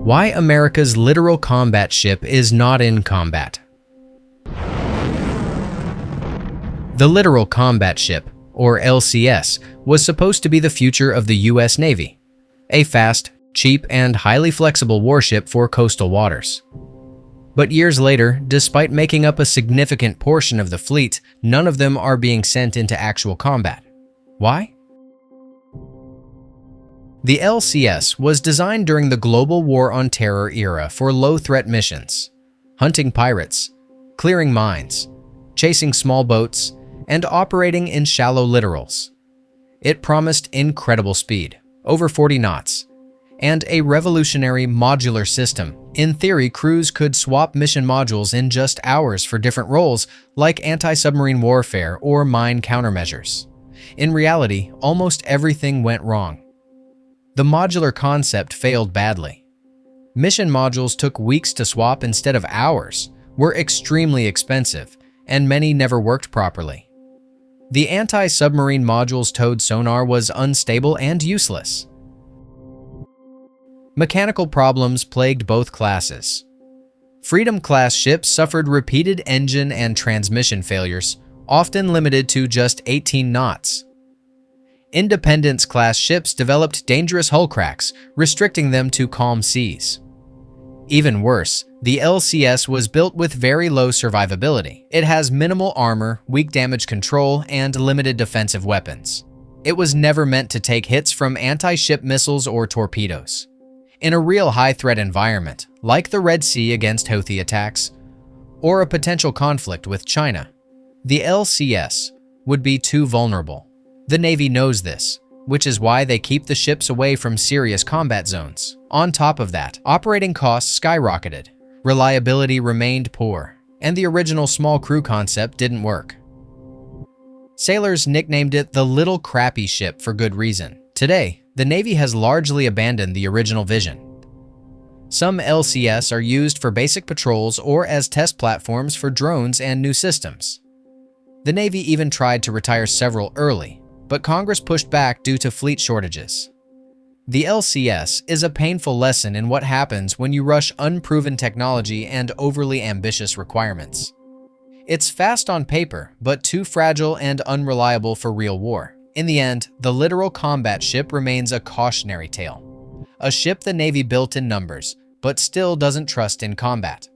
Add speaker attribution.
Speaker 1: Why America's littoral combat ship is not in combat. The Littoral Combat Ship, or LCS, was supposed to be the future of the U.S. Navy, a fast, cheap, and highly flexible warship for coastal waters. But years later, despite making up a significant portion of the fleet, none of them are being sent into actual combat. Why? The LCS was designed during the global war on terror era for low-threat missions, hunting pirates, clearing mines, chasing small boats, and operating in shallow littorals. It promised incredible speed, over 40 knots, and a revolutionary modular system. In theory, crews could swap mission modules in just hours for different roles like anti-submarine warfare or mine countermeasures. In reality, almost everything went wrong. The modular concept failed badly. Mission modules took weeks to swap instead of hours, were extremely expensive, and many never worked properly. The anti-submarine module's towed sonar was unstable and useless. Mechanical problems plagued both classes. Freedom-class ships suffered repeated engine and transmission failures, often limited to just 18 knots. Independence-class ships developed dangerous hull cracks, restricting them to calm seas. Even worse, the LCS was built with very low survivability. It has minimal armor, weak damage control, and limited defensive weapons. It was never meant to take hits from anti-ship missiles or torpedoes. In a real high-threat environment, like the Red Sea against Houthi attacks, or a potential conflict with China, the LCS would be too vulnerable. The Navy knows this, which is why they keep the ships away from serious combat zones. On top of that, operating costs skyrocketed, reliability remained poor, and the original small crew concept didn't work. Sailors nicknamed it the Little Crappy Ship for good reason. Today, the Navy has largely abandoned the original vision. Some LCS are used for basic patrols or as test platforms for drones and new systems. The Navy even tried to retire several early, but Congress pushed back due to fleet shortages. The LCS is a painful lesson in what happens when you rush unproven technology and overly ambitious requirements. It's fast on paper, but too fragile and unreliable for real war. In the end, the Littoral Combat Ship remains a cautionary tale. A ship the Navy built in numbers, but still doesn't trust in combat.